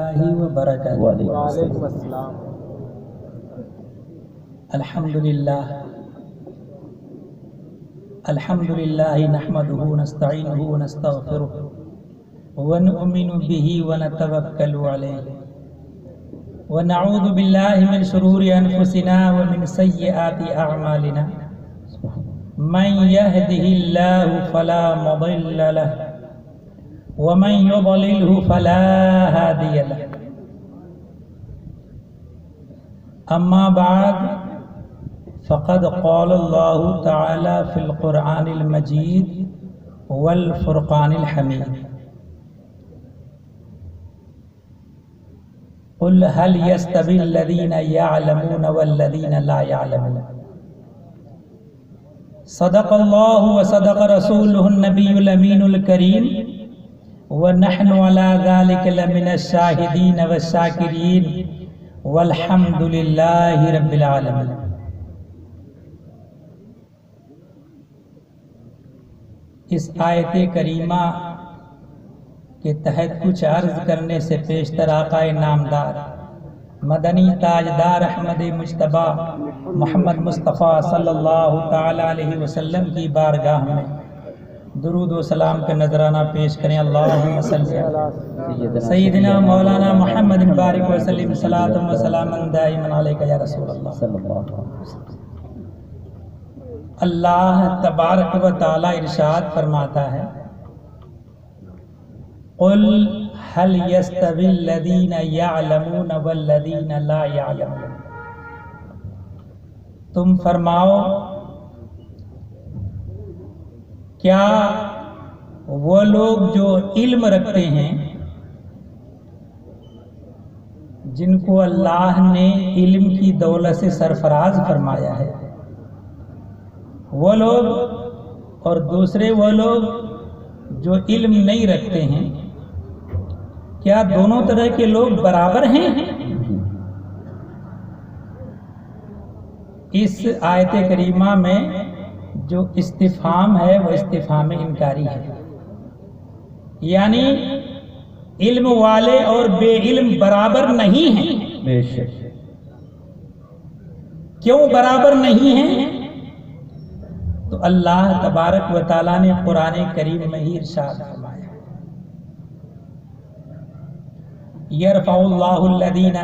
اللہ وبرکاتہ۔ وعلیکم السلام۔ الحمد للہ نحمده ونستعینه ونستغفره ونؤمن به ونتوکل علیہ ونعوذ باللہ من شرور انفسنا ومن سیئات اعمالنا من يهده الله فلا مضل له ومن يضلله فلا هادي له اما بعد فقد قال الله تعالى في القرآن المجيد والفرقان الحميد قل هل يستوي الذين يعلمون والذين لا يعلمون صدق الله وصدق رسوله النبي الأمين الكريم ونحن على ذلك لمن الشاهدين والشاكرين والحمد لله رب العالمين۔ اس آیت کریمہ کے تحت کچھ عرض کرنے سے پیشتر آقا نامدار مدنی تاجدار احمد مجتبیٰ محمد مصطفیٰ صلی اللہ تعالی علیہ وسلم کی بارگاہ میں درود و سلام کا نذرانہ پیش کریں۔ اللہم صلی علی سیدنا مولانا محمد بارک وسلم صلاۃ و سلاما دائما علیک یا رسول اللہ صلی اللہ علیہ وسلم۔ اللہ تبارک و تعالی ارشاد فرماتا ہے قل هل يستوي الذين يعلمون والذين لا يعلمون، تم فرماؤ کیا وہ لوگ جو علم رکھتے ہیں، جن کو اللہ نے علم کی دولت سے سرفراز فرمایا ہے، وہ لوگ اور دوسرے وہ لوگ جو علم نہیں رکھتے ہیں، کیا دونوں طرح کے لوگ برابر ہیں؟ اس آیت کریمہ میں جو استفہام ہے وہ استفہام انکاری ہے، یعنی علم والے اور بے علم برابر نہیں ہیں۔ بے شک۔ کیوں برابر نہیں ہیں؟ تو اللہ تبارک و تعالیٰ نے قرآن کریم میں ہی ارشاد فرمایا یرفع اللہ الذین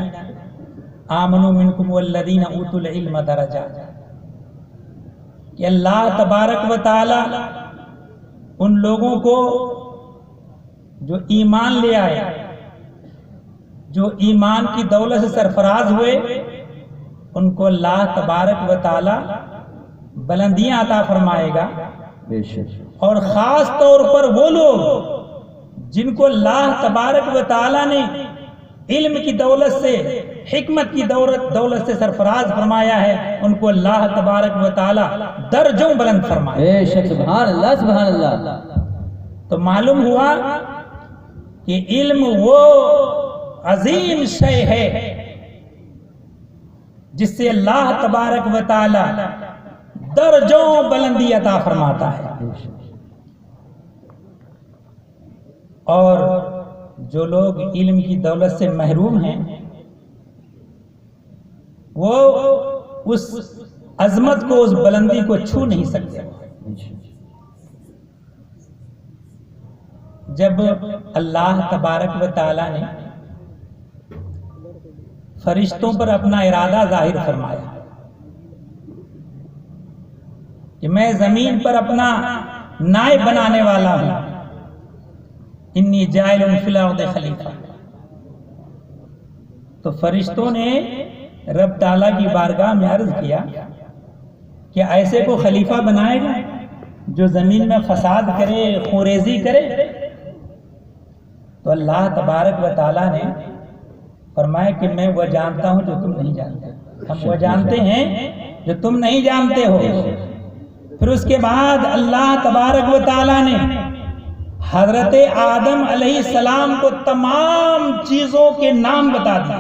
آمنوا منکم والذین اوتوا العلم درجات، کہ اللہ تبارک و تعالیٰ ان لوگوں کو جو ایمان لے آئے، جو ایمان کی دولت سے سرفراز ہوئے، ان کو اللہ تبارک و تعالیٰ بلندیاں عطا فرمائے گا۔ بے شک۔ اور خاص طور پر وہ لوگ جن کو اللہ تبارک و تعالیٰ نے علم کی دولت سے، حکمت کی دولت سے سرفراز فرمایا ہے، ان کو اللہ تبارک و تعالیٰ درجوں بلند فرمائے۔ بے شک۔ سبحان اللہ سبحان اللہ۔ تو معلوم ہوا کہ علم وہ عظیم شے ہے جس سے اللہ تبارک و تعالیٰ درجوں بلندی عطا فرماتا ہے، اور جو لوگ علم کی دولت سے محروم ہیں وہ اس عظمت کو، اس بلندی کو چھو نہیں سکتے۔ جب اللہ تبارک و تعالی نے فرشتوں پر اپنا ارادہ ظاہر فرمایا کہ میں زمین پر اپنا نائب بنانے والا ہوں، انی جاعل فی الارض خلیفہ، تو فرشتوں نے رب تعالیٰ کی بارگاہ میں عرض کیا کہ ایسے کو خلیفہ بنائے گا جو زمین میں فساد کرے، خوریزی کرے؟ تو اللہ تبارک و تعالیٰ نے فرمایا کہ میں وہ جانتا ہوں جو تم نہیں جانتے، ہم وہ جانتے ہیں جو تم نہیں جانتے ہو۔ پھر اس کے بعد اللہ تبارک و تعالیٰ نے حضرت آدم علیہ السلام کو تمام چیزوں کے نام بتا دیا،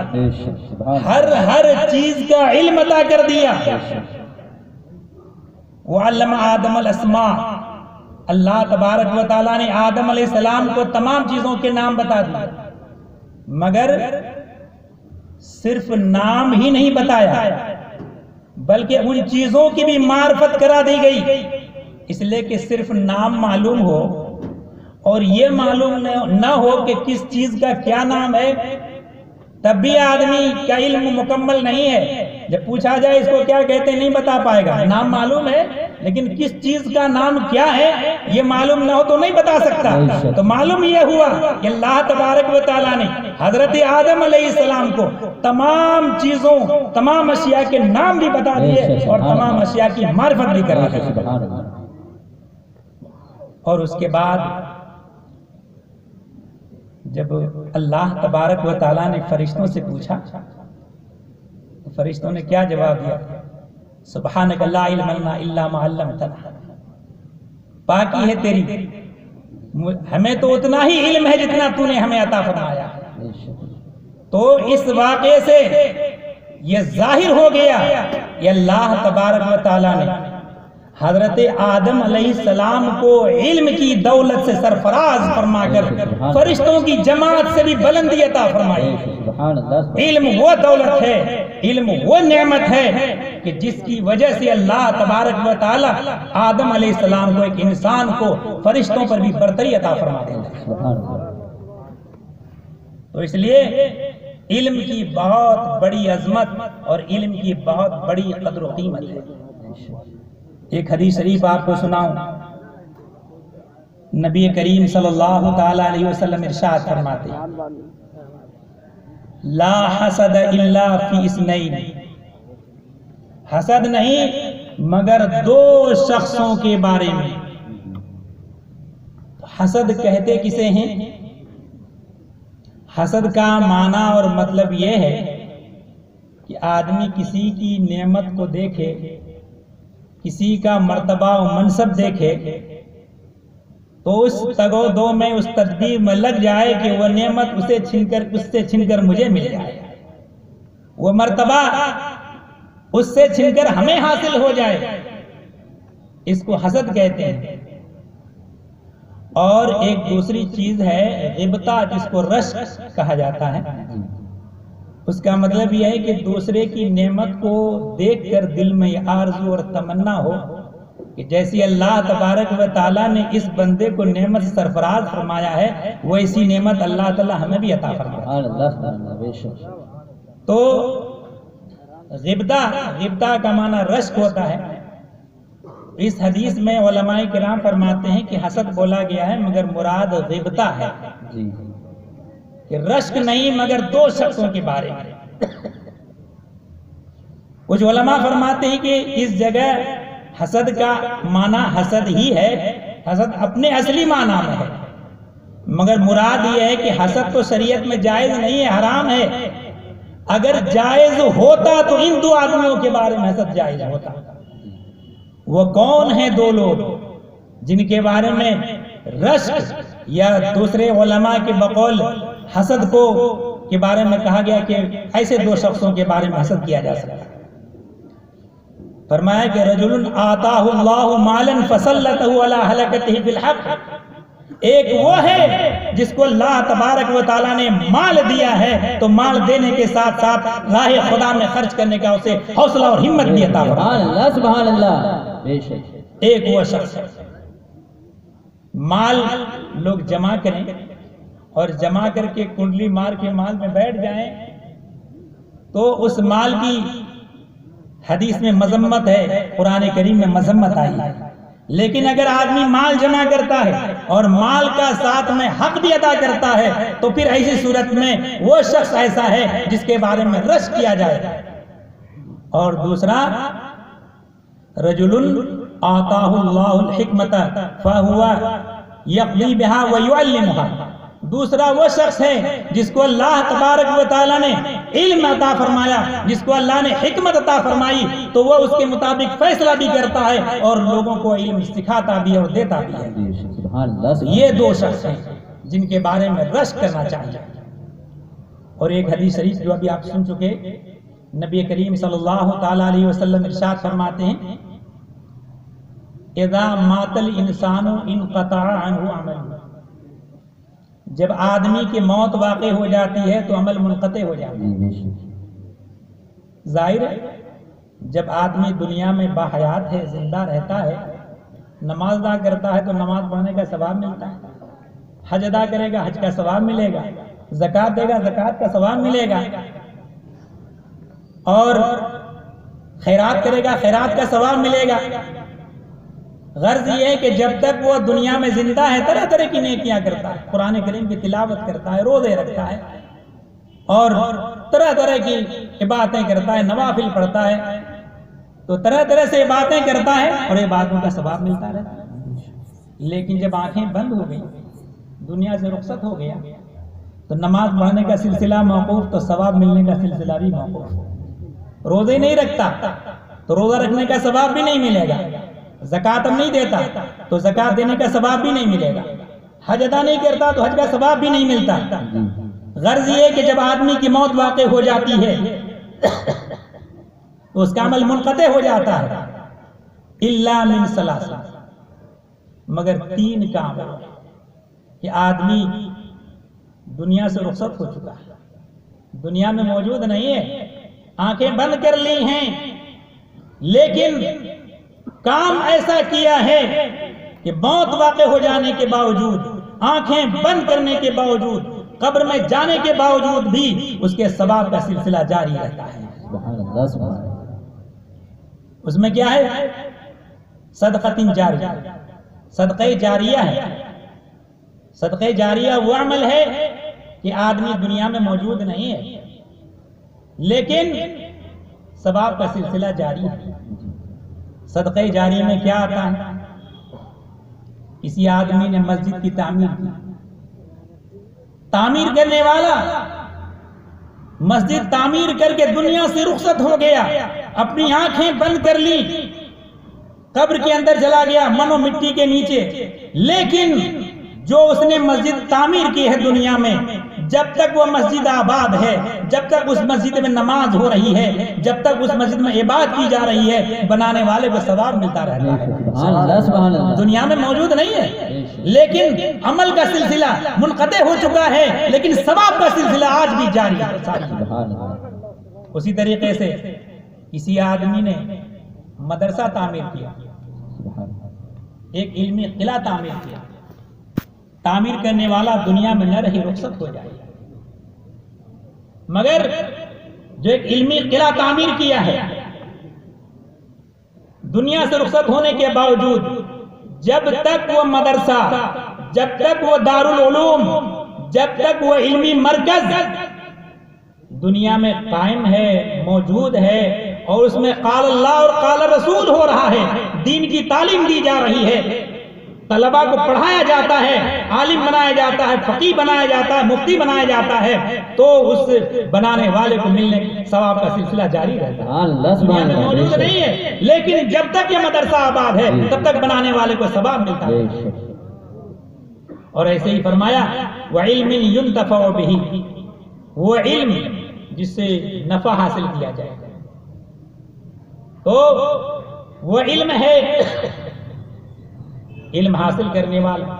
ہر چیز کا علم عطا کر دیا۔ وعلم آدم الاسماء، اللہ تبارک و تعالیٰ نے آدم علیہ السلام کو تمام چیزوں کے نام بتا دیے۔ مگر صرف نام ہی نہیں بتایا بلکہ ان چیزوں کی بھی معرفت کرا دی گئی، اس لیے کہ صرف نام معلوم ہو اور یہ معلوم نہ ہو کہ کس چیز کا کیا نام ہے، تب بھی آدمی کا علم مکمل نہیں ہے۔ جب پوچھا جائے اس کو کیا کہتے ہیں نہیں بتا پائے گا، نام معلوم ہے لیکن کس چیز کا نام کیا ہے یہ معلوم نہ ہو تو نہیں بتا سکتا۔ تو معلوم یہ ہوا کہ اللہ تبارک و تعالیٰ نے حضرت آدم علیہ السلام کو تمام چیزوں، تمام اشیاء کے نام بھی بتا دیے اور تمام اشیاء کی معرفت بھی کرا دی۔ اور اس کے بعد جب اللہ تبارک و تعالیٰ نے فرشتوں سے پوچھا تو فرشتوں نے کیا جواب دیا؟ سبحانک لا علم لنا الا ما علمتنا، پاکی ہے تیری، ہمیں تو اتنا ہی علم ہے جتنا تو نے ہمیں عطا فرمایا۔ تو اس واقعے سے یہ ظاہر ہو گیا کہ اللہ تبارک و تعالیٰ نے حضرت آدم علیہ السلام کو علم کی دولت سے سرفراز فرما کر فرشتوں کی جماعت سے بھی بلندی عطا فرمائی۔ علم وہ دولت ہے، علم وہ نعمت ہے کہ جس کی وجہ سے اللہ تبارک و تعالیٰ آدم علیہ السلام کو، ایک انسان کو، فرشتوں پر بھی برتری عطا فرما دیتا ہے۔ تو اس لیے علم کی بہت بڑی عظمت اور علم کی بہت بڑی قدر و قیمت ہے۔ ایک حدیث شریف آپ کو سناؤں، نبی کریم صلی اللہ تعالی علیہ وسلم ارشاد فرماتے ہیں لا حسد الا فی اثنین، حسد نہیں مگر دو شخصوں کے بارے میں۔ حسد کہتے کسے ہیں؟ حسد کا معنی اور مطلب یہ ہے کہ آدمی کسی کی نعمت کو دیکھے، کسی کا مرتبہ و منصب دیکھے تو اس تگ و دو میں، اس تدبیر میں لگ جائے کہ وہ نعمت اس سے چھن کر مجھے مل جائے، وہ مرتبہ اس سے چھن کر ہمیں حاصل ہو جائے، اس کو حسد کہتے ہیں۔ اور ایک دوسری چیز ہے غبطہ، جس کو رشک کہا جاتا ہے۔ اس کا مطلب یہ ہے کہ دوسرے کی نعمت کو دیکھ کر دل میں یہ آرزو اور تمنا ہو کہ جیسی اللہ تبارک و تعالیٰ نے اس بندے کو نعمت سرفراز فرمایا ہے، وہ اسی نعمت اللہ تعالیٰ ہمیں بھی عطا فرمائے۔ تو غبطہ کا معنی رشک ہوتا ہے۔ اس حدیث میں علماء کرام فرماتے ہیں کہ حسد بولا گیا ہے مگر مراد غبطہ ہے، کہ رشک نہیں مگر دو شخصوں کے بارے میں۔ کچھ علماء فرماتے ہیں کہ اس جگہ حسد کا معنی حسد ہی ہے، حسد اپنے اصلی معنی میں ہے، مگر مراد یہ ہے کہ حسد تو شریعت میں جائز نہیں ہے، حرام ہے۔ اگر جائز ہوتا تو ان دو آدمیوں کے بارے میں حسد جائز ہوتا۔ وہ کون ہیں دو لوگ جن کے بارے میں رشک یا دوسرے علماء کے بقول حسد کو کے بارے میں کہا گیا کہ ایسے دو شخصوں کے بارے میں حسد کیا جا سکتا ہے؟ فرمایا کہ رجل آتاہ اللہ مالا فسلطہ علی ہلاکتہ بالحق، ایک وہ ہے جس کو اللہ تبارک و تعالیٰ نے مال دیا ہے تو مال دینے کے ساتھ ساتھ راہ خدا میں خرچ کرنے کا اسے حوصلہ اور ہمت بھی عطا فرمایا۔ سبحان اللہ، بے شک۔ ایک وہ شخص ہے، مال لوگ جمع کریں اور جمع کر کے کنڈلی مار کے مال میں بیٹھ جائیں تو اس مال کی حدیث میں مذمت ہے، قرآن کریم میں مذمت آئی ہے۔ لیکن اگر آدمی مال جمع کرتا ہے اور مال کا ساتھ میں حق بھی ادا کرتا ہے تو پھر ایسی صورت میں وہ شخص ایسا ہے جس کے بارے میں رشک کیا جائے۔ اور دوسرا رجل آتاہ اللہ الحکمت فہو یقضی بہا ویعلمہا، دوسرا وہ شخص ہے جس کو اللہ تبارک و تعالیٰ نے علم عطا فرمایا، جس کو اللہ نے حکمت عطا فرمائی تو وہ اس کے مطابق فیصلہ بھی کرتا ہے اور لوگوں کو علم سکھاتا بھی اور دیتا بھی ہے۔ یہ دو شخص ہیں جن کے بارے میں رشک کرنا چاہیے۔ اور ایک حدیث شریف جو ابھی آپ سن چکے، نبی کریم صلی اللہ تعالی علیہ وسلم ارشاد فرماتے ہیں اذا مات الانسان انقطع عنہ عمله، جب آدمی کی موت واقع ہو جاتی ہے تو عمل منقطع ہو جاتا ہے. بے شک ظاہر ہے جب آدمی دنیا میں باحیات ہے، زندہ رہتا ہے، نماز ادا کرتا ہے تو نماز پڑھنے کا ثواب ملتا ہے، حج ادا کرے گا حج کا ثواب ملے گا، زکوٰۃ دے گا زکوٰۃ کا ثواب ملے گا، اور خیرات کرے گا خیرات کا ثواب ملے گا. غرض یہ ہے کہ جب تک وہ دنیا میں زندہ ہے طرح طرح کی نیکیاں کرتا ہے، قرآن کریم کی تلاوت کرتا ہے، روزے رکھتا ہے اور طرح طرح کی عبادتیں کرتا ہے، نوافل پڑھتا ہے، تو طرح طرح سے باتیں کرتا ہے اور یہ باتوں کا ثواب ملتا رہتا ہے. لیکن جب آنکھیں بند ہو گئی، دنیا سے رخصت ہو گیا، تو نماز پڑھنے کا سلسلہ موقوف تو ثواب ملنے کا سلسلہ بھی موقوف. روزے نہیں رکھتا تو روزہ رکھنے کا ثواب بھی نہیں ملے گا، زکوٰۃ نہیں دیتا تو زکوٰۃ دینے کا ثواب بھی نہیں ملے گا، حج ادا نہیں کرتا تو حج کا ثواب بھی نہیں ملتا. غرض یہ ہے کہ جب آدمی کی موت واقع ہو جاتی ہے تو اس کا عمل منقطع ہو جاتا ہے. الا من ثلاث، مگر 3 کام کہ آدمی دنیا سے رخصت ہو چکا ہے، دنیا میں موجود نہیں ہے، آنکھیں بند کر لی ہیں، لیکن کام ایسا کیا ہے کہ موت واقع ہو جانے کے باوجود، آنکھیں بند کرنے کے باوجود، قبر میں جانے کے باوجود بھی اس کے ثواب کا سلسلہ جاری رہتا ہے. سبحان اللہ سبحان اللہ. اس میں کیا ہے؟ صدقۃ جاریہ، صدقہ جاریہ ہے. صدقہ جاریہ وہ عمل ہے کہ آدمی دنیا میں موجود نہیں ہے لیکن ثواب کا سلسلہ جاری ہے. صدقہ جاریہ میں کیا آتا ہے؟ کسی آدمی نے مسجد کی تعمیر کی، تعمیر کرنے والا مسجد تعمیر کر کے دنیا سے رخصت ہو گیا، اپنی آنکھیں بند کر لی، قبر کے اندر چلا گیا من و مٹی کے نیچے. لیکن جو اس نے مسجد تعمیر کی ہے دنیا میں، جب تک وہ مسجد آباد ہے، جب تک اس مسجد میں نماز ہو رہی ہے، جب تک اس مسجد میں عبادت کی جا رہی ہے، بنانے والے کو ثواب ملتا رہتا ہے. سبحان اللہ سبحان اللہ. دنیا میں موجود نہیں ہے لیکن عمل کا سلسلہ منقطع ہو چکا ہے، لیکن ثواب کا سلسلہ آج بھی جاری ہے. سبحان اللہ. اسی طریقے سے کسی آدمی نے مدرسہ تعمیر کیا، سبحان اللہ. ایک علمی قلعہ تعمیر کیا، تعمیر کرنے والا دنیا میں نہ رہی رخصت ہو جائے، مگر جو ایک علمی قلعہ تعمیر کیا ہے دنیا سے رخصت ہونے کے باوجود، جب تک وہ مدرسہ، جب تک وہ دارالعلوم، جب تک وہ علمی مرکز دنیا میں قائم ہے، موجود ہے، اور اس میں قال اللہ اور قال رسول ہو رہا ہے، دین کی تعلیم دی جا رہی ہے، طلباء کو پڑھایا جاتا ہے، عالم بنایا جاتا ہے، فقیہ بنایا جاتا ہے، مفتی بنایا جاتا ہے، تو اس بنانے والے کو ملنے ثواب کا سلسلہ جاری رہتا ہے. دنیا میں موجود نہیں ہے لیکن جب تک یہ مدرسہ آباد ہے تب تک بنانے والے کو ثواب ملتا ہے. اور ایسے ہی فرمایا وَعِلْمٍ يُنْتَفَعُ بِهِ، وہ علم جس سے نفع حاصل کیا جائے، تو وہ علم ہے. علم حاصل کرنے والا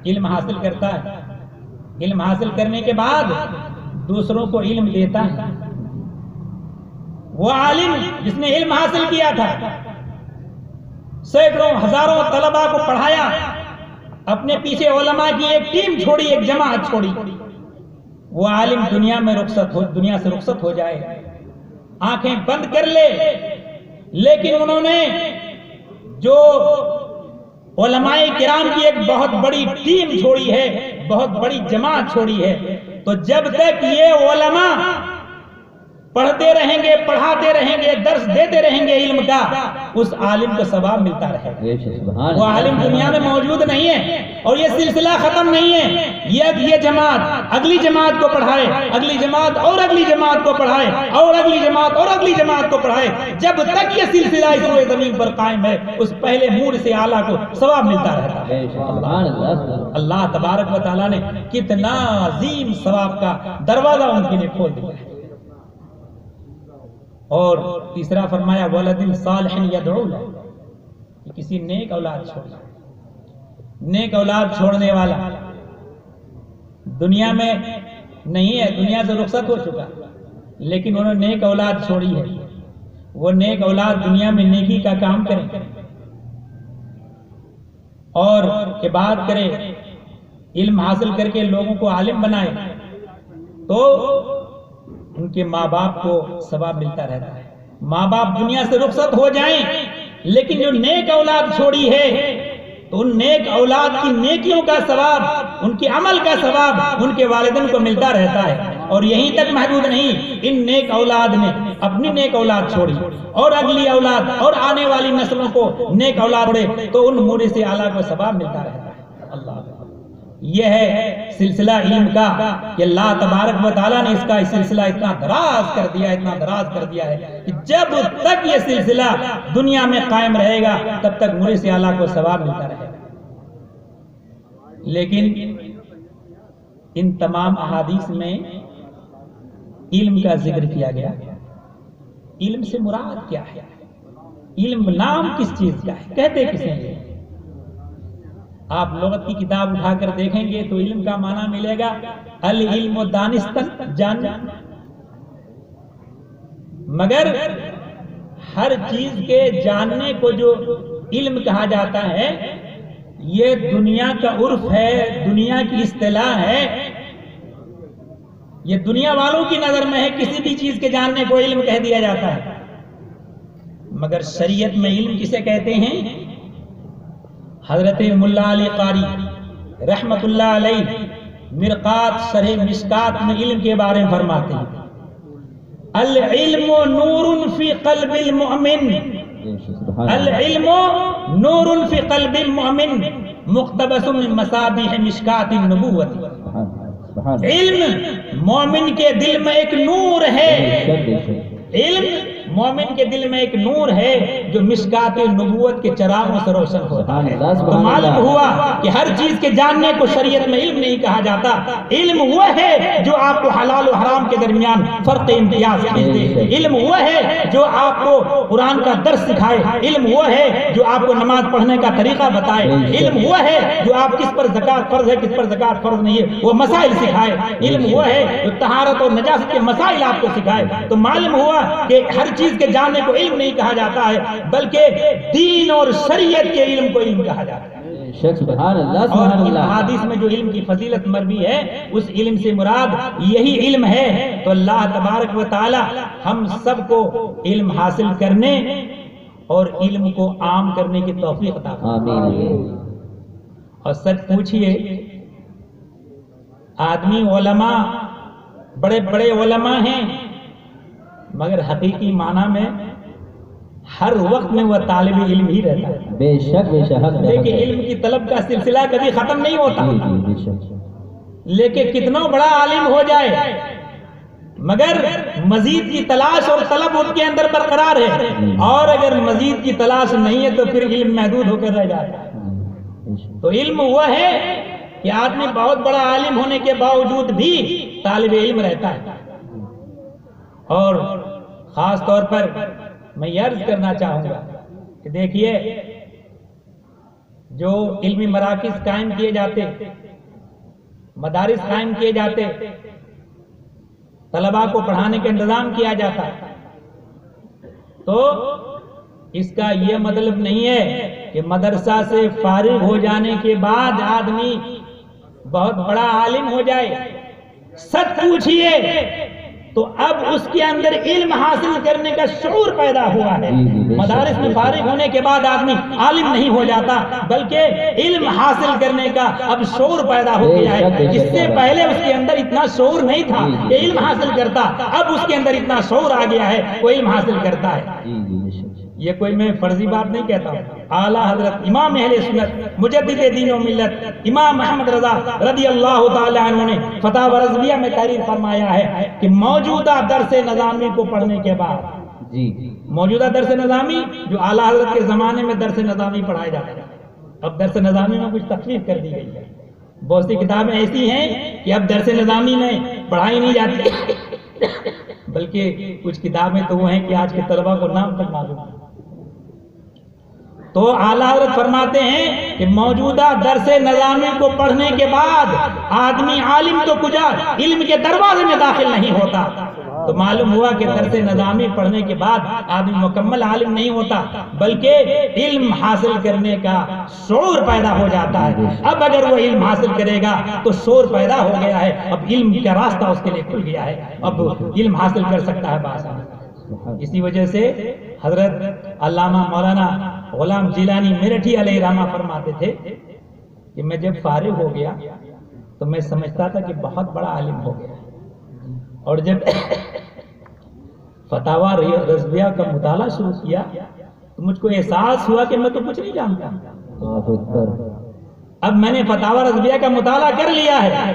علم حاصل کرتا ہے، علم حاصل کرنے کے بعد دوسروں کو علم دیتا ہے. وہ عالم جس نے علم حاصل کیا تھا، سینکڑوں ہزاروں طلباء کو پڑھایا، اپنے پیچھے علماء کی ایک ٹیم چھوڑی، ایک جماعت چھوڑی، وہ عالم دنیا سے رخصت ہو جائے، آنکھیں بند کر لے، لیکن انہوں نے جو علماء کرام کی ایک بہت بڑی ٹیم چھوڑی ہے، بہت بڑی جماعت چھوڑی ہے، تو جب تک یہ علماء پڑھتے رہیں گے، پڑھاتے رہیں گے، درس دیتے رہیں گے علم کا، اس عالم کو ثواب ملتا رہے گا. وہ عالم دنیا میں موجود نہیں ہے اور یہ سلسلہ ختم نہیں ہے. یہ جماعت اگلی جماعت کو پڑھائے، اگلی جماعت اور اگلی جماعت کو پڑھائے، اور اگلی جماعت اور اگلی جماعت کو پڑھائے، جب تک یہ سلسلہ اس روئے زمین پر قائم ہے، اس پہلے موڑ سے اعلیٰ کو ثواب ملتا رہتا ہے. اللہ تبارک و تعالیٰ نے کتنا عظیم ثواب کا دروازہ ان کے لیے کھول دیا ہے. اور تیسرا فرمایا ولد صالح یدعو لہ، کسی نیک اولاد چھوڑنا. نیک اولاد چھوڑنے والا دنیا میں نہیں ہے، دنیا سے رخصت ہو چکا، لیکن انہوں نے نیک اولاد چھوڑی ہے. وہ نیک اولاد دنیا میں نیکی کا کام کریں اور عبادت کرے، علم حاصل کر کے لوگوں کو عالم بنائے، تو ان کے ماں باپ کو ثواب ملتا رہتا ہے. ماں باپ دنیا سے رخصت ہو جائیں لیکن جو نیک اولاد چھوڑی ہے تو ان نیک اولاد کی نیکیوں کا ثواب، ان کے عمل کا ثواب ان کے والدین کو ملتا رہتا ہے. اور یہیں تک محدود نہیں، ان نیک اولاد نے اپنی نیک اولاد چھوڑی اور اگلی اولاد اور آنے والی نسلوں کو نیک اولاد چھوڑے تو ان مورث اعلیٰ کو ثواب ملتا رہتا ہے. اللہ، یہ ہے سلسلہ علم کا کہ اللہ تبارک و تعالیٰ نے اس کا سلسلہ اتنا دراز کر دیا، اتنا دراز کر دیا ہے کہ جب تک یہ سلسلہ دنیا میں قائم رہے گا تب تک مورث اعلیٰ کو ثواب ملتا رہے گا. لیکن ان تمام احادیث میں علم کا ذکر کیا گیا. علم سے مراد کیا ہے؟ علم نام کس چیز کا ہے؟ کہتے کسے ہیں؟ آپ لغت کی کتاب اٹھا کر دیکھیں گے تو علم کا معنی ملے گا العلم دانستن، جاننا. مگر ہر چیز کے جاننے کو جو علم کہا جاتا ہے یہ دنیا کا عرف ہے، دنیا کی اصطلاح ہے، یہ دنیا والوں کی نظر میں ہے. کسی بھی چیز کے جاننے کو علم کہہ دیا جاتا ہے. مگر شریعت میں علم کسے کہتے ہیں؟ حضرت ملا علی قاری رحمت اللہ علیہ مرقات شرح مشکات میں علم کے بارے میں فرماتے ہیں العلم نور فی قلب المؤمن، العلم نور فی قلب المؤمن مقتبس من مصابیح مشکات النبوت. علم مومن کے دل میں ایک نور ہے، علم مومن کے دل میں ایک نور ہے جو مشکات نبوت کے چراغوں سے روشن ہوتا ہے. تو معلوم ہوا کہ ہر چیز کے جاننے کو شریعت میں علم نہیں کہا جاتا. علم وہ ہے جو آپ کو حلال و حرام کے درمیان فرق امتیاز دے. علم وہ ہے جو آپ کو قرآن کا درس سکھائے. علم وہ ہے جو آپ کو نماز پڑھنے کا طریقہ بتائے. علم وہ ہے جو آپ کس پر زکوٰۃ فرض ہے کس پر زکوٰۃ فرض نہیں ہے وہ مسائل سکھائے. علم وہ ہے جو طہارت اور نجاست کے مسائل آپ کو سکھائے. تو معلوم ہوا کہ ہر چیز کے جاننے کو علم نہیں کہا جاتا ہے بلکہ دین اور شریعت کے علم کو علم کہا جاتا ہے. سبحان اللہ، اور سبحان ان اللہ. حدیث میں جو علم کی فضیلت مروی ہے اس علم سے مراد یہی علم ہے. تو اللہ تبارک و تعالی ہم سب کو علم حاصل کرنے اور علم کو عام کرنے کی توفیق عطا فرمائے. آمین. اور سچ پوچھئے آدمی علماء بڑے بڑے علماء ہیں مگر حقیقی معنی میں ہر وقت میں وہ طالب علم ہی رہتا ہے. بے شک بے شک. لیکن علم کی طلب کا سلسلہ کبھی ختم نہیں ہوتا. بے شک. لیکن کتنا بڑا عالم ہو جائے مگر مزید کی تلاش اور طلب ان کے اندر برقرار ہے، اور اگر مزید کی تلاش نہیں ہے تو پھر علم محدود ہو کر رہ جاتا ہے. تو علم وہ ہے کہ آدمی بہت بڑا عالم ہونے کے باوجود بھی طالب علم رہتا ہے. اور خاص طور پر میں یہ عرض کرنا چاہوں گا کہ دیکھیے جو علمی مراکز قائم کیے جاتے، مدارس قائم کیے جاتے، طلباء کو پڑھانے کا انتظام کیا جاتا ہے، تو اس کا یہ مطلب نہیں ہے کہ مدرسہ سے فارغ ہو جانے کے بعد آدمی بہت بڑا عالم ہو جائے. سچ پوچھئے تو اب اس کے اندر علم حاصل کرنے کا شعور پیدا ہوا ہے. مدارس میں فارغ ہونے کے بعد آدمی عالم نہیں ہو جاتا بلکہ علم حاصل کرنے کا اب شعور پیدا ہو گیا ہے. اس سے پہلے اس کے اندر اتنا شعور نہیں تھا کہ علم حاصل کرتا، اب اس کے اندر اتنا شعور آ گیا ہے وہ علم حاصل کرتا ہے. یہ کوئی میں فرضی بات نہیں کہتا ہوں. اعلیٰ حضرت امام اہل سنت مجدد دین و ملت امام محمد رضا رضی اللہ تعالی عنہ نے فتاوی رضویہ میں تحریر فرمایا ہے کہ موجودہ درس نظامی کو پڑھنے کے بعد، موجودہ درس نظامی جو اعلیٰ حضرت کے زمانے میں درس نظامی پڑھایا جاتا ہے، اب درس نظامی میں کچھ تخفیف کر دی گئی ہے. بہت سی کتابیں ایسی ہیں کہ اب درس نظامی میں پڑھائی نہیں جاتی بلکہ کچھ کتابیں تو وہ ہیں کہ آج کے طلباء کو نام تک معلوم ہے. تو اعلیٰ حضرت فرماتے ہیں کہ موجودہ درس نظامی کو پڑھنے کے بعد آدمی عالم تو کجا علم کے دروازے میں داخل نہیں ہوتا. تو معلوم ہوا کہ درس نظامی پڑھنے کے بعد آدمی مکمل عالم نہیں ہوتا بلکہ علم حاصل کرنے کا شعور پیدا ہو جاتا ہے. اب اگر وہ علم حاصل کرے گا تو شعور پیدا ہو گیا ہے, اب علم کا راستہ اس کے لیے کھل گیا ہے, اب علم حاصل کر سکتا ہے بآسانی. اسی وجہ سے حضرت علامہ مولانا غلام جیلانی میرٹھی علیہ رحمہ فرماتے تھے کہ میں جب فارغ ہو گیا تو میں سمجھتا تھا کہ بہت بڑا عالم ہو گیا, اور جب فتاوی رضویہ کا مطالعہ شروع کیا تو مجھ کو احساس ہوا کہ میں تو کچھ نہیں جانتا. اب میں نے فتاوی رضویہ کا مطالعہ کر لیا ہے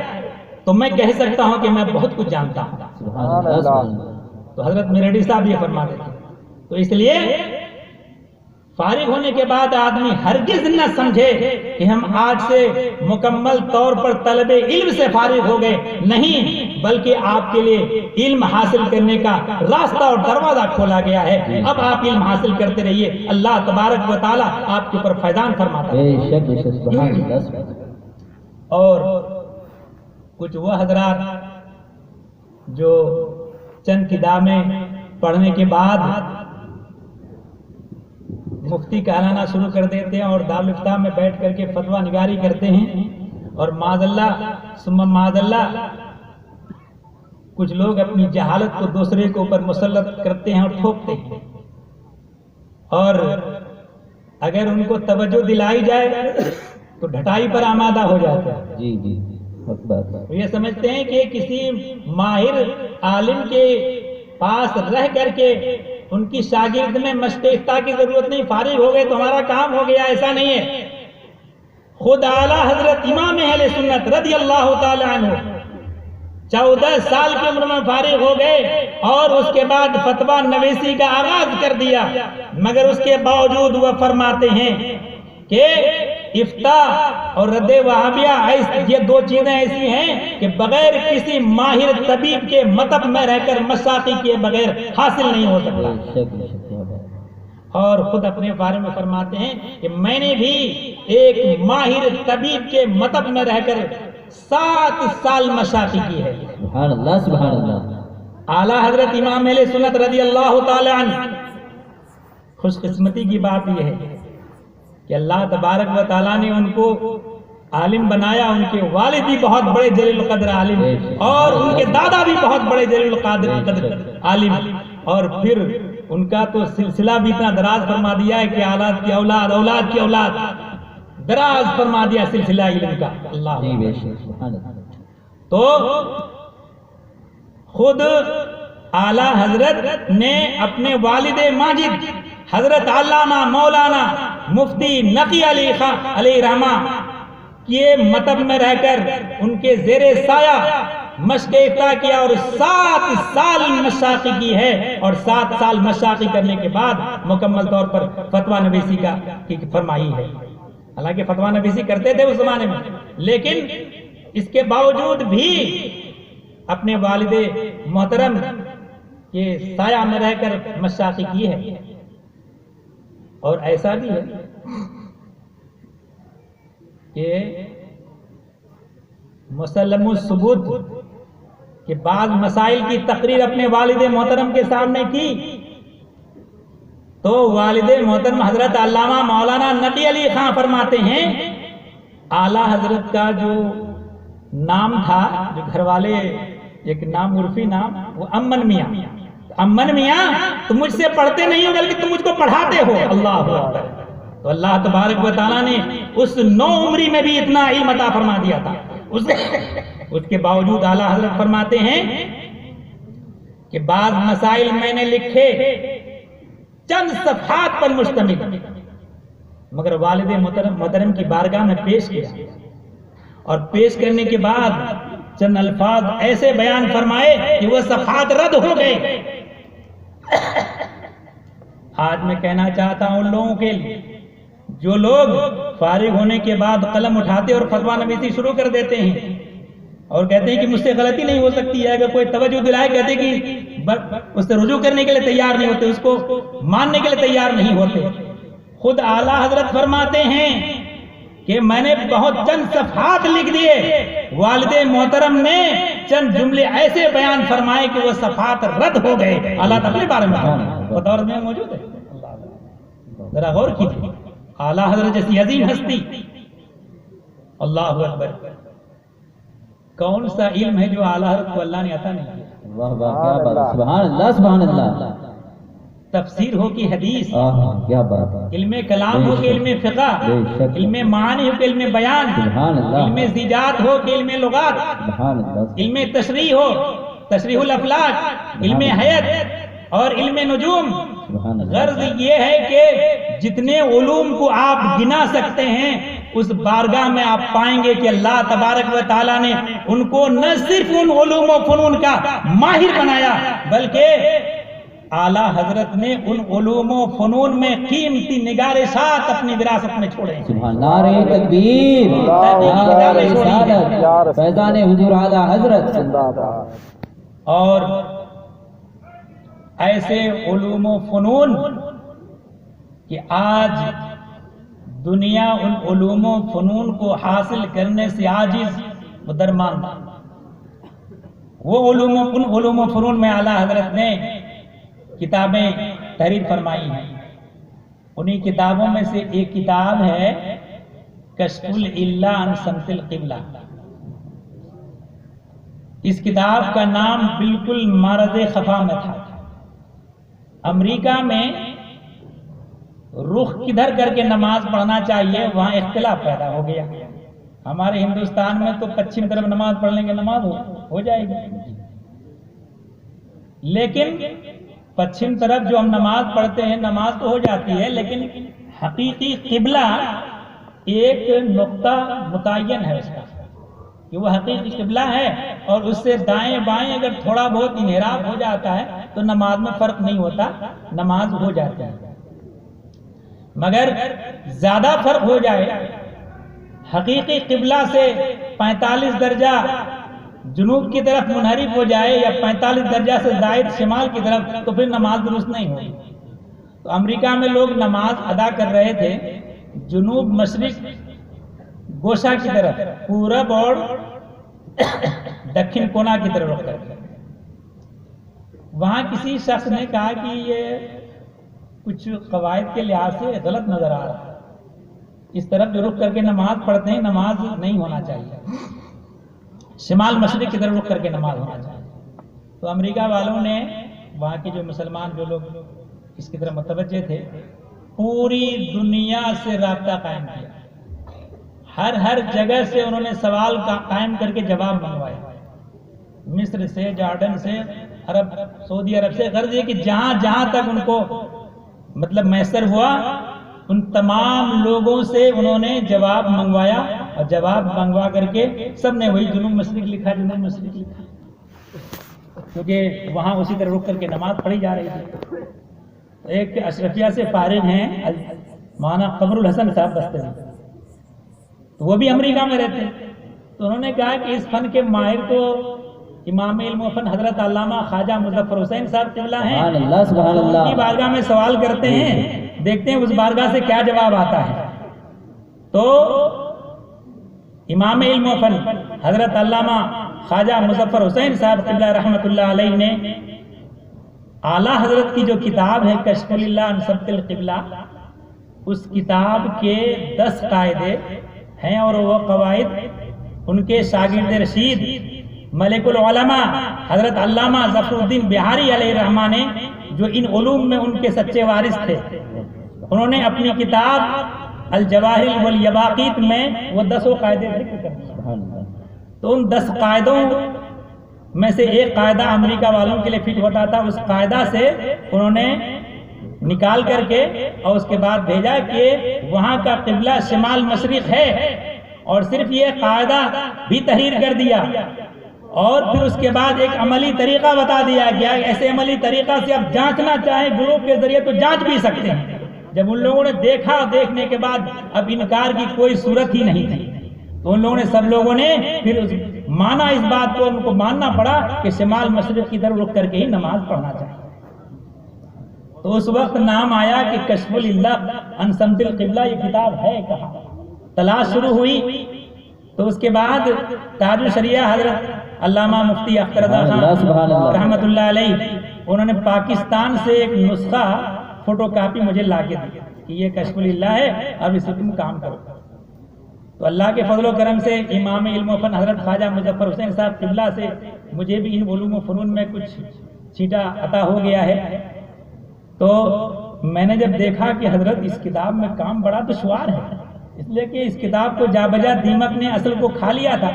تو میں کہہ سکتا ہوں کہ میں بہت کچھ جانتا ہوں. تو حضرت میرٹھی صاحب یہ فرماتے تھے. تو اس لیے فارغ ہونے کے بعد آدمی ہرگز نہ سمجھے کہ ہم آج سے مکمل طور پر طلب علم سے فارغ ہو گئے, نہیں, بلکہ آپ کے لیے علم حاصل کرنے کا راستہ اور دروازہ کھولا گیا ہے. اب آپ علم حاصل کرتے رہیے, اللہ تبارک و تعالی آپ کے اوپر فیضان فرماتا ہے. اور کچھ وہ حضرات جو چند کتابیں پڑھنے کے بعد مفتی کہلانا شروع کر دیتے ہیں اور دارالفتاء میں بیٹھ کر کے فتویٰ نگاری کرتے ہیں, اور معاذ اللہ ثم معاذ اللہ کچھ لوگ اپنی جہالت کو دوسرے کے اوپر مسلط کرتے ہیں اور تھوپتے ہیں, اور اگر ان کو توجہ دلائی جائے تو ڈھٹائی پر آمادہ ہو جاتا ہے. جی جی یہ سمجھتے ہیں کہ کسی ماہر عالم کے پاس رہ کر کے ان کی شاگرد میں مشق افتاء کی ضرورت نہیں, فارغ ہو گئے تو ہمارا کام ہو گیا, ایسا نہیں ہے. خود اعلیٰ حضرت امام اہل سنت رضی اللہ تعالی عنہ 14 سال کی عمر میں فارغ ہو گئے اور اس کے بعد فتویٰ نویسی کا آغاز کر دیا, مگر اس کے باوجود وہ فرماتے ہیں کہ افتاء اور رد وہابیہ یہ دو چیزیں ایسی ہیں کہ بغیر کسی ماہر طبیب کے مطب میں رہ کر مشاقی کے بغیر حاصل نہیں ہو سکتا. اور خود اپنے بارے میں فرماتے ہیں کہ میں نے بھی ایک ماہر طبیب کے مطب میں رہ کر 7 سال مشاقی کی ہے. سبحان اللہ سبحان اللہ. اعلیٰ حضرت امام اہل سنت رضی اللہ تعالی عنہ, خوش قسمتی کی بات یہ ہے کہ اللہ تبارک و تعالیٰ نے ان کو عالم بنایا. ان کے والد بھی بہت بڑے جلیل القدر عالم اور ان کے دادا بھی بہت بڑے جلیل القدر عالم, اور پھر ان کا تو سلسلہ بھی اتنا دراز فرما دیا ہے کہ اولاد کی اولاد اولاد کی اولاد دراز فرما دیا سلسلہ علم کا. اللہ تو خود اعلیٰ حضرت نے اپنے والد ماجد حضرت علامہ مولانا مفتی نقی علی خان علیہ رحمہ کے مطب میں رہ کر ان کے زیر سایہ مشق افتاء کیا اور 7 سال مشاقی کی ہے, اور 7 سال مشاقی کرنے کے بعد مکمل طور پر فتویٰ نویسی کا فرمائی ہے. حالانکہ فتویٰ نویسی کرتے تھے اس زمانے میں, لیکن اس کے باوجود بھی اپنے والد محترم کے سایہ میں رہ کر مشاقی کی ہے. اور ایسا بھی ہے کہ مسلم الثبوت کہ بعض مسائل کی تقریر اپنے والد محترم کے سامنے کی تو والد محترم حضرت علامہ مولانا نقی علی خان فرماتے ہیں اعلیٰ حضرت کا جو نام تھا, جو گھر والے ایک نام عرفی نام, وہ امن میاں. امن میاں تم مجھ سے پڑھتے نہیں ہو بلکہ تم مجھ کو پڑھاتے ہو. اللہ اکبر. تو اللہ تبارک و تعالیٰ نے اس 9 عمری میں بھی اتنا علم عطا فرما دیا تھا. اس کے باوجود اعلیٰ حضرت فرماتے ہیں کہ بعض مسائل میں نے لکھے چند صفحات پر مشتمل, مگر والد محترم کی بارگاہ میں پیش کیا, اور پیش کرنے کے بعد چند الفاظ ایسے بیان فرمائے کہ وہ صفحات رد ہو گئے. آج میں کہنا چاہتا ہوں ان لوگوں کے لیے جو لوگ فارغ ہونے کے بعد قلم اٹھاتے اور فتویٰ نویسی شروع کر دیتے ہیں اور کہتے ہیں کہ مجھ سے غلطی نہیں ہو سکتی ہے, اگر کوئی توجہ دلائے کہتے کہ اس سے رجوع کرنے کے لیے تیار نہیں ہوتے, اس کو ماننے کے لیے تیار نہیں ہوتے. خود اعلیٰ حضرت فرماتے ہیں کہ میں نے بہت چند صفحات لکھ دیے، والد محترم نے چند جملے ایسے بیان فرمائے کہ وہ صفحات رد ہو گئے۔ اللہ تعالیٰ بارے میں بطور میں موجود ہے، ذرا غور کیجیے۔ اعلیٰ حضرت جیسی عظیم ہستی، اللہ اکبر، کون سا علم ہے جو اعلیٰ حضرت کو اللہ نے عطا نہیں کیا؟ واہ واہ کیا بات ہے، سبحان اللہ سبحان اللہ۔ تفسیر ہو کہ حدیث، کیا بات ہے، علم کلام ہو کہ علم فقہ، علم معانی ہو کہ علم بیان، سبحان اللہ، علم زیجات ہو کہ علم لغات، سبحان اللہ، علم تشریح ہو، تشریح الافلاک، علم حیات اور علم نجوم۔ سبحان اللہ، غرض یہ ہے کہ جتنے علوم کو آپ گنا سکتے ہیں اس بارگاہ میں آپ پائیں گے کہ اللہ تبارک و تعالیٰ نے ان کو نہ صرف ان علوم و فنون کا ماہر بنایا، بلکہ اعلیٰ حضرت نے ان علوم و فنون میں قیمتی نگارشات اپنی وراثت میں چھوڑے ہیں۔ سبحان اللہ، نعرہ تکبیر، نعرہ رسالت، فیضان حضور اعلیٰ حضرت۔ اور ایسے علوم و فنون کہ آج دنیا ان علوم و فنون کو حاصل کرنے سے عاجز و درمان، وہ ان علوم و فنون میں اعلیٰ حضرت نے کتابیں تحریر فرمائی ہیں۔ انہی کتابوں میں سے ایک کتاب ہے کشف العلہ عن سمت القبلہ۔ اس کتاب کا نام بالکل معرض خفا میں تھا۔ امریکہ میں رخ کدھر کر کے نماز پڑھنا چاہیے وہاں اختلاف پیدا ہو گیا۔ ہمارے ہندوستان میں تو پچھم طرف نماز پڑھ لیں گے نماز ہو جائے گی، لیکن پچھم طرف جو ہم نماز پڑھتے ہیں نماز تو ہو جاتی ہے، لیکن حقیقی قبلہ ایک نقطہ متعین ہے اس کا کہ وہ حقیقی قبلہ ہے، اور اس سے دائیں بائیں اگر تھوڑا بہت انحراف ہو جاتا ہے تو نماز میں فرق نہیں ہوتا، نماز ہو جاتی ہے۔ مگر زیادہ فرق ہو جائے، حقیقی قبلہ سے 45 درجہ جنوب کی طرف منحرف ہو جائے یا 45 درجہ سے زائد شمال کی طرف، تو پھر نماز درست نہیں ہوگی۔ تو امریکہ میں لوگ نماز ادا کر رہے تھے جنوب مشرق گوشہ کی طرف، پورب اور دکھن کونا کی طرف رخ کر کے۔ وہاں کسی شخص نے کہا کہ یہ کچھ قواعد کے لحاظ سے غلط نظر آ رہا ہے، اس طرف جو رخ کر کے نماز پڑھتے ہیں نماز نہیں ہونا چاہیے، شمال مشرق کی طرف رخ کر کے نماز ہونا چاہیے۔ تو امریکہ والوں نے، وہاں کے جو مسلمان جو لوگ اس کی طرف متوجہ تھے، پوری دنیا سے رابطہ قائم کیا، ہر جگہ سے انہوں نے سوال قائم کر کے جواب منگوائے، مصر سے، جارڈن سے، عرب، سعودی عرب سے، غرض یہ کہ جہاں جہاں تک ان کو مطلب میسر ہوا ان تمام لوگوں سے انہوں نے جواب منگوایا، اور جواب منگوا کر کے سب نے وہی جنوب مشرق لکھا، جنوب مشرق لکھا، کیونکہ وہاں اسی طرح رک کر کے نماز پڑھی جا رہی تھی۔ ایک اشرفیہ سے فارغ ہیں مولانا قمر الحسن صاحب بستے میں، تو وہ بھی امریکہ میں رہتے ہیں، تو انہوں نے کہا کہ اس فن کے ماہر تو امام علم و فن حضرت علامہ خواجہ مظفر حسین صاحب قبلہ ہیں، سبحان اللہ سبحان ان کی اللہ، بارگاہ میں سوال کرتے ہیں، دیکھتے ہیں اس بارگاہ سے کیا جواب آتا ہے۔ تو امام علم و فن حضرت علامہ خواجہ مظفر حسین صاحب قبلہ رحمۃ اللہ علیہ نے اعلیٰ حضرت کی جو کتاب ہے کشف العلہ عن سمت القبلہ، اس کتاب کے 10 قاعدے ہیں، اور وہ قواعد ان کے شاگرد رشید ملک العلماء حضرت علامہ ظفر الدین بہاری علیہ الرحمہ نے، جو ان علوم میں ان کے سچے وارث تھے، انہوں نے اپنی کتاب الجواہر والیواقیت میں وہ 10 قاعدے ذکر کر دیے۔ تو ان 10 قاعدوں میں سے ایک قاعدہ امریکہ والوں کے لیے فٹ ہوتا تھا، اس قاعدہ سے انہوں نے نکال کر کے اور اس کے بعد بھیجا کہ وہاں کا قبلہ شمال مشرق ہے، اور صرف یہ قاعدہ بھی تحریر کر دیا، اور پھر اس کے بعد ایک عملی طریقہ بتا دیا گیا، ایسے عملی طریقہ سے آپ جانچنا چاہیں گروپ کے ذریعے تو جانچ بھی سکتے ہیں۔ جب ان لوگوں نے دیکھا، دیکھنے کے بعد اب انکار کی کوئی صورت ہی نہیں تھی، تو ان لوگوں نے، سب لوگوں نے پھر مانا اس بات کو، ان کو ماننا پڑا کہ شمال مشرق کی طرف رخ کر کے ہی نماز پڑھنا چاہیے۔ تو اس وقت نام آیا کہ کشف العلق عن سمت القبلہ یہ کتاب ہے کہاں. تلاش شروع ہوئی تو اس کے بعد تاج الشریعہ حضرت علامہ مفتی اختر رضا خان رحمۃ اللہ علیہ انہوں نے پاکستان سے ایک نسخہ فوٹو کاپی مجھے لا کے دی کہ یہ کشف العلہ ہے، اب اس پہ تم کام کرو. تو اللہ کے فضل و کرم سے امام علم و فن حضرت خواجہ مظفر حسین صاحب قبلہ سے مجھے بھی ان علوم و فنون میں کچھ چھیٹا عطا ہو گیا ہے. تو میں نے جب دیکھا کہ حضرت اس کتاب میں کام بڑا دشوار ہے، اس لیے کہ اس کتاب کو جا بجا دیمک نے اصل کو کھا لیا تھا،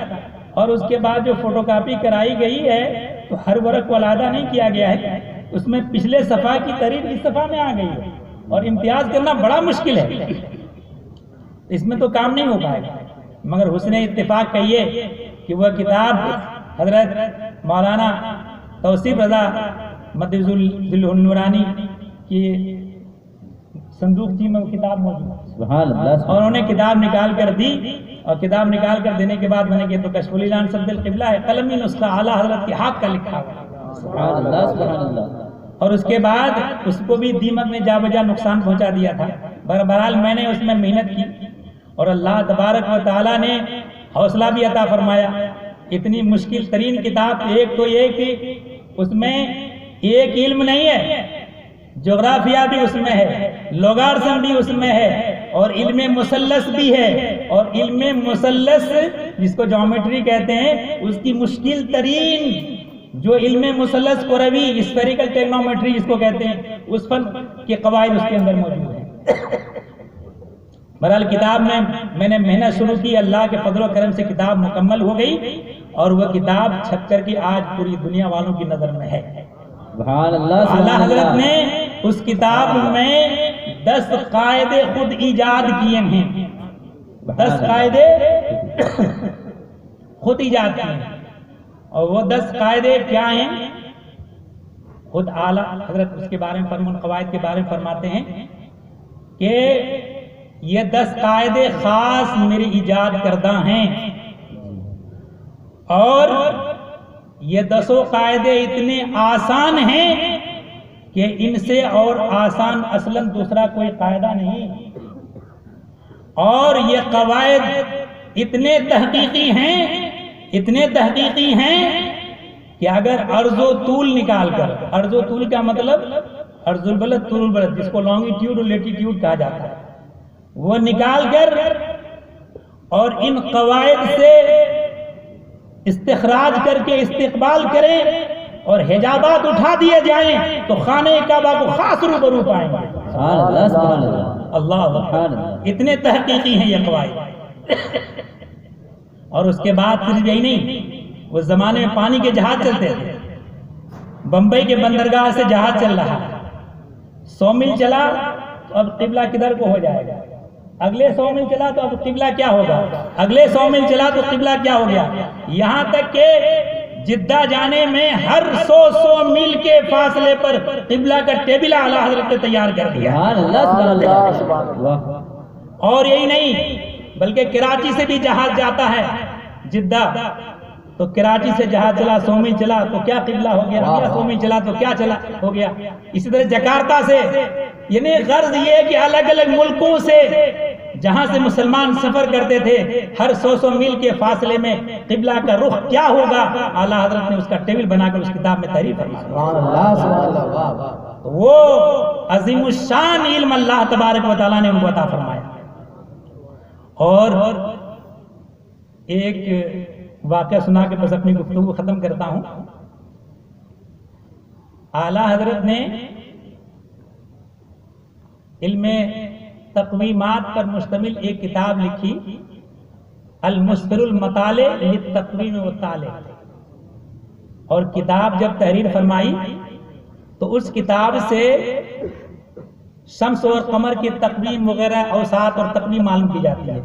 اور اس کے بعد جو فوٹو کاپی کرائی گئی ہے تو ہر ورق کو علیحدہ نہیں کیا گیا ہے، اس میں پچھلے صفحہ کی تحریر اس صفحہ میں آ گئی ہے اور امتیاز کرنا بڑا مشکل ہے. اس میں تو کام نہیں ہو پائے گا، مگر حسن اتفاق کہیے کہ وہ کتاب حضرت مولانا توصیف رضا مدذ النورانی کی صندوق جی میں وہ کتاب موجود ہے، سبحان اللہ. اور انہوں نے کتاب نکال کر دی، اور کتاب نکال کر دینے کے بعد میں نے کہا تو کشف العلہ عن سمت القبلہ ہے، قلمی نسخہ اعلیٰ حضرت کے ہاتھ کا لکھا ہوا. سبحان اللہ سبحان اللہ. اور اس کے بعد اس کو بھی دیمک نے جا بجا نقصان پہنچا دیا تھا. بہرحال میں نے اس میں محنت کی اور اللہ تبارک و تعالیٰ نے حوصلہ بھی عطا فرمایا. اتنی مشکل ترین کتاب ایک تو یہ کہ اس میں ایک علم نہیں ہے، جغرافیہ بھی اس میں ہے، لوگارتھم بھی اس میں ہے، اور علم مثلث بھی ہے. اور علم مثلث جس کو جیومیٹری کہتے ہیں، اس کی مشکل ترین جو علم مثلث کروی اسفیریکل ٹریگنومیٹری جس کو کہتے ہیں، اس فن کے قواعد اس کے اندر موجود ہیں. بہرحال کتاب میں نے محنت شروع کی، اللہ کے فضل و کرم سے کتاب مکمل ہو گئی، اور وہ کتاب چھپ کر کے آج پوری دنیا والوں کی نظر میں ہے. سبحان اللہ. اعلیٰ حضرت نے اس کتاب میں 10 قاعدے خود ایجاد کیے ہیں، 10 قاعدے خود ایجاد کیے ہیں. اور وہ 10 قاعدے کیا ہیں؟ خود اعلیٰ حضرت اس کے بارے میں ان قواعد کے بارے میں فرماتے ہیں کہ یہ 10 قاعدے خاص میری ایجاد کردہ ہیں، اور یہ 10 قاعدے اتنے آسان ہیں کہ ان سے اور آسان اصلاً دوسرا کوئی قاعدہ نہیں. اور یہ قواعد اتنے تحقیقی ہیں کہ اگر عرض و طول نکال کر، عرض و طول کا مطلب عرض البلد طول البلد جس کو لانگیٹیوڈ اور لیٹیٹیوڈ کہا جاتا ہے، وہ نکال کر اور ان قواعد سے استخراج کر کے استقبال کریں اور حجابات اٹھا دیے جائیں تو خانہ کعبہ کو خاص روبرو پائیں گے. سبحان اللہ سبحان اللہ. اللہ اتنے تحقیقی ہیں یہ قواعد. اور اس کے بعد صرف یہی نہیں، اس زمانے میں پانی کے جہاز چلتے تھے. بمبئی کے بندرگاہ سے جہاز چل رہا، 100 میل چلا تو اب قبلہ کدھر کو ہو جائے گا، اگلے 100 میل چلا تو اب قبلہ کیا ہوگا، اگلے 100 میل چلا تو قبلہ کیا ہو گیا. یہاں تک کہ جدہ جانے میں ہر 100 میل کے فاصلے پر قبلہ کا ٹیبل اعلیٰ حضرت نے تیار کر دیا. سبحان اللہ سبحان اللہ. اور یہی نہیں بلکہ کراچی سے بھی جہاز جاتا ہے جدہ، تو کراچی سے جہاز چلا 100 میل چلا تو کیا قبلہ ہو گیا، اگلا 100 میل چلا تو کیا چلا ہو گیا. اسی طرح جکارتا سے، یعنی غرض یہ کہ الگ الگ ملکوں سے جہاں سے مسلمان سفر کرتے تھے ہر 100 میل کے فاصلے میں قبلہ کا رخ کیا ہوگا، اعلیٰ حضرت نے اس کا ٹیبل بنا کر اس کتاب میں تحریر فرمایا. وہ عظیم الشان علم اللہ تبارک و تعالیٰ نے ان کو عطا فرمایا. اور ایک واقعہ سنا کے بس اپنی گفتگو ختم کرتا ہوں. اعلیٰ حضرت نے علم تقویمات پر مشتمل ایک کتاب لکھی، المسفر المطالع للتقویم والطالع. اور کتاب جب تحریر فرمائی تو اس کتاب سے شمس اور قمر کی تقویم وغیرہ اوساط اور تقویم معلوم کی جاتی ہے.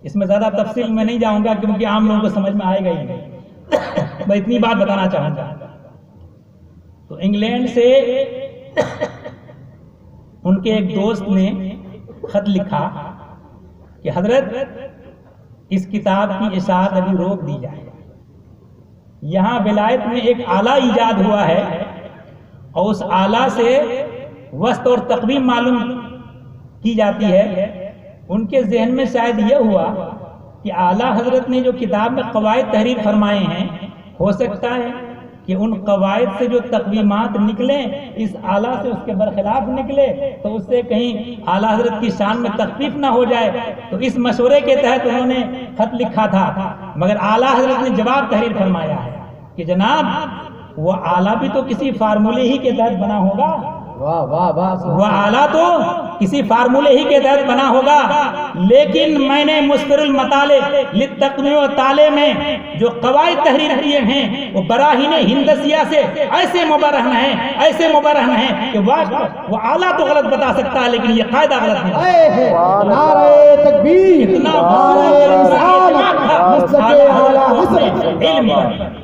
اس میں زیادہ تفصیل میں نہیں جاؤں گا کیونکہ عام لوگوں کو سمجھ میں آئے گا ہی نہیں. میں اتنی بات بتانا چاہوں گا. تو انگلینڈ سے ان کے ایک دوست نے خط لکھا کہ حضرت اس کتاب کی اشاعت ابھی روک دی جائے. یہاں ولایت میں ایک آلہ ایجاد ہوا ہے اور اس آلہ سے وسط اور تقویم معلوم کی جاتی ہے، ان کے ذہن میں شاید یہ ہوا کہ اعلیٰ حضرت نے جو کتاب میں قواعد تحریر فرمائے ہیں، ہو سکتا ہے کہ ان قواعد سے جو تقویمات نکلیں اس اعلیٰ سے اس کے برخلاف نکلے تو اس سے کہیں اعلیٰ حضرت کی شان میں تخفیف نہ ہو جائے، تو اس مشورے کے تحت انہوں نے خط لکھا تھا، مگر اعلیٰ حضرت نے جواب تحریر فرمایا ہے کہ جناب وہ اعلیٰ بھی تو کسی فارمولے ہی کے تحت بنا ہوگا، واہ واہ واہ، وہ اعلیٰ تو کسی فارمولے ہی کے تحت بنا ہوگا، لیکن میں نے مسفر المطالع للتقویم و طالع میں جو قواعد تحریر کیے ہیں وہ براہین ہندسیہ سے ایسے مبرہن ہیں کہ وہ اعلیٰ تو غلط بتا سکتا ہے لیکن یہ قاعدہ غلط نہیں۔ نعرہ تکبیر، اتنا نعرہ رسالت، مسلک علم پر۔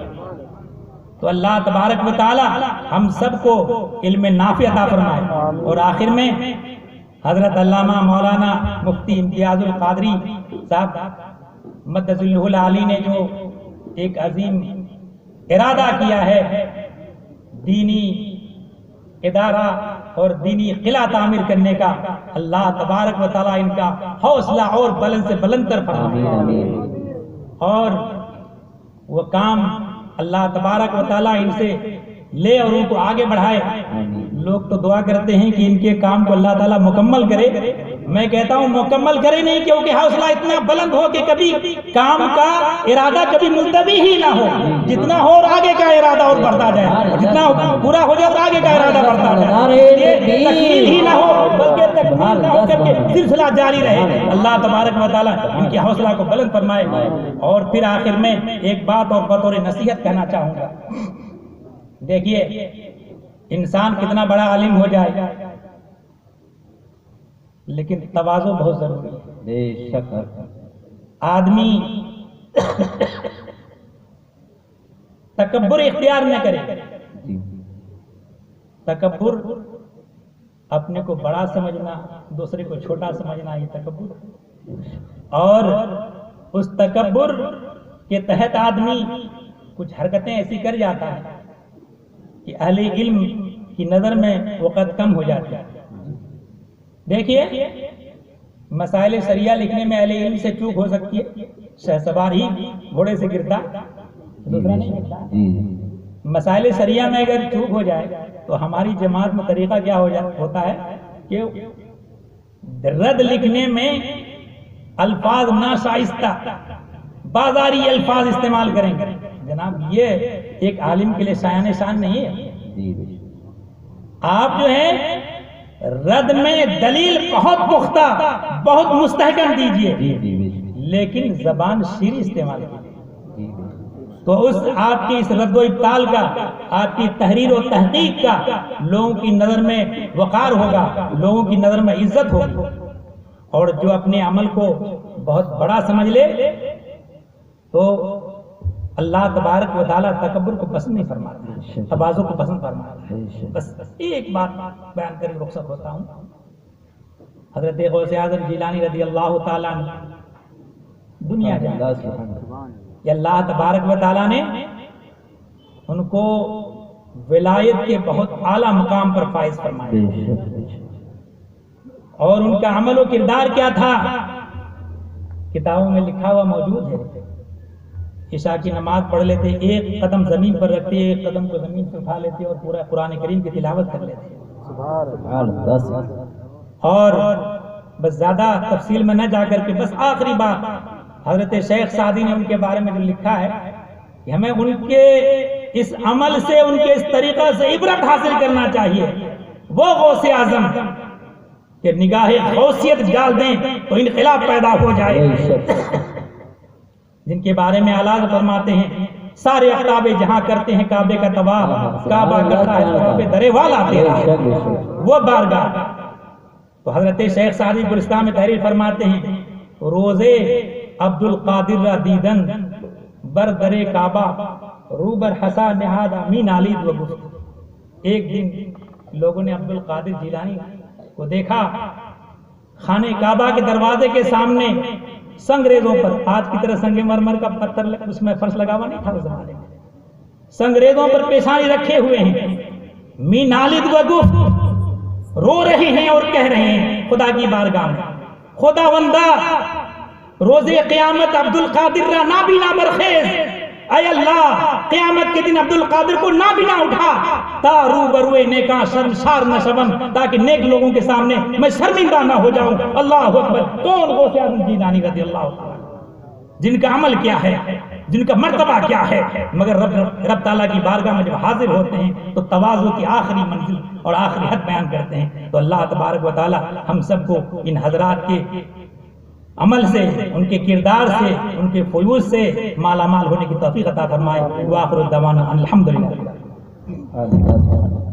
تو اللہ تبارک و تعالی ہم سب کو علم نافع عطا فرمائے۔ اور آخر میں حضرت علامہ مولانا مفتی امتیاز القادری صاحب مدد اللہ العالی نے جو ایک عظیم ارادہ کیا ہے دینی ادارہ اور دینی قلعہ تعمیر کرنے کا، اللہ تبارک و تعالی ان کا حوصلہ اور بلند سے بلند تر فرمائے، اور وہ کام اللہ تبارک و تعالیٰ ان سے لے اور ان کو آگے بڑھائے۔ لوگ تو دعا کرتے ہیں کہ ان کے کام کو اللہ تعالیٰ مکمل کرے، میں کہتا ہوں مکمل کرے نہیں، کیونکہ حوصلہ اتنا بلند ہو کہ کبھی کام کا ارادہ کبھی ملتوی ہی نہ ہو، جتنا ہو اور آگے کا ارادہ اور بڑھتا جائے، جتنا پورا ہو جائے اور آگے کا ارادہ بڑھتا جائے، تکمیل ہی نہ ہو بلکہ تکمیل نہ ہو کر کے سلسلہ جاری رہے۔ اللہ تبارک و تعالیٰ ان کے حوصلہ کو بلند فرمائے۔ اور پھر آخر میں ایک بات اور بطور نصیحت کہنا چاہوں گا، دیکھیے انسان کتنا بڑا عالم ہو جائے لیکن تواضع بہت ضروری ہے۔ بے شک آدمی تکبر اختیار نہ کرے، تکبر اپنے کو بڑا سمجھنا، دوسرے کو چھوٹا سمجھنا، یہ تکبر، اور اس تکبر کے تحت آدمی کچھ حرکتیں ایسی کر جاتا ہے کہ اہل علم کی نظر میں وقت کم ہو جاتا ہے۔ دیکھیے مسائل شریعہ لکھنے میں اہل علم سے چوک ہو سکتی ہے، شہسوار ہی گھوڑے سے گرتا دوسرا نہیں گرتا۔ مسائل شریعہ میں اگر چوک ہو جائے تو ہماری جماعت میں طریقہ کیا ہوتا ہے کہ رد لکھنے میں الفاظ ناشائستہ بازاری الفاظ استعمال کریں گے، جناب یہ ایک عالم کے لیے شایان شان نہیں ہے۔ آپ جو ہے رد میں دلیل بہت پختہ، بہت مستحکم دیجئے، لیکن زبان شیریں استعمال کیجئے، تو اس آپ کی اس رد و ابطال کا، آپ کی تحریر و تحقیق کا لوگوں کی نظر میں وقار ہوگا، لوگوں کی نظر میں عزت ہوگی۔ اور جو اپنے عمل کو بہت بڑا سمجھ لے تو اللہ تبارک و تعالیٰ تکبر کو پسند نہیں فرماتا، تواضع کو پسند فرماتا ہے۔ بس ایک بات بیان کر رخصت ہوتا ہوں، حضرت غوث اعظم جیلانی رضی اللہ تعالیٰ عنہ دنیا جانے، یہ اللہ تبارک و تعالیٰ نے ان کو ولایت کے بہت اعلیٰ مقام پر فائز فرمایا، اور ان کا عمل و کردار کیا تھا کتابوں میں لکھا ہوا موجود ہے۔ عشاء کی نماز پڑھ لیتے، ایک قدم زمین پر رکھتے، ایک قدم کو زمین سے اٹھا لیتے اور پورا قرآن کریم کی تلاوت کر لیتے۔ اور بس زیادہ تفصیل میں نہ جا کر کے بس آخری بات، حضرت شیخ سعدی نے ان کے بارے میں جو لکھا ہے کہ ہمیں ان کے اس عمل سے، ان کے اس طریقہ سے عبرت حاصل کرنا چاہیے۔ وہ غوث اعظم کہ نگاہ غوثیت ڈال دیں تو انقلاب پیدا ہو جائے، جن کے بارے میں اعلیٰ فرماتے ہیں سارے اقطاب جہاں کرتے ہیں کعبے کا طواف، کعبہ کرتا ہے طواف درے والا تیرا وہ بارگاہ۔ تو حضرت شیخ سعدی گلستان میں تحریر فرماتے ہیں روزے عبد القادر را دیدن بر درے کعبہ روبر حسا نہاد امین علید و گفت۔ ایک دن لوگوں نے عبد القادر جیلانی کو دیکھا خانہ کعبہ کے دروازے کے سامنے سنگریزوں پر، آج کی طرح سنگ مرمر کا پتھر اس میں فرش لگا ہوا نہیں تھا اس زمانے میں، سنگریزوں پر پیشانی رکھے ہوئے ہیں، مین علید و گفت رو رہے ہیں اور کہہ رہے ہیں خدا کی بارگاہ میں، خدا بندہ روز قیامت عبد القادر را نابینا برخیز، اے اللہ قیامت کے دن عبد القادر کو نابینا اٹھا تا روبروے نیکاں شرمسار نہ شوم، تاکہ نیک لوگوں کے سامنے میں شرمندہ نہ ہو جاؤں۔ اللہ اکبر۔ کون غوث اعظم جیلانی رضی اللہ تعالیٰ جن کا عمل کیا ہے، جن کا مرتبہ کیا ہے، مگر رب تعالیٰ کی بارگاہ میں جب حاضر ہوتے ہیں تو تواضع کی آخری منزل اور آخری حد بیان کرتے ہیں۔ تو اللہ تبارک و تعالیٰ ہم سب کو ان حضرات کے عمل سے، ان کے کردار سے، ان کے فیوز سے مالا مال ہونے کی توفیق عطا فرمائے۔ وآخر الدعوانا الحمدللہ۔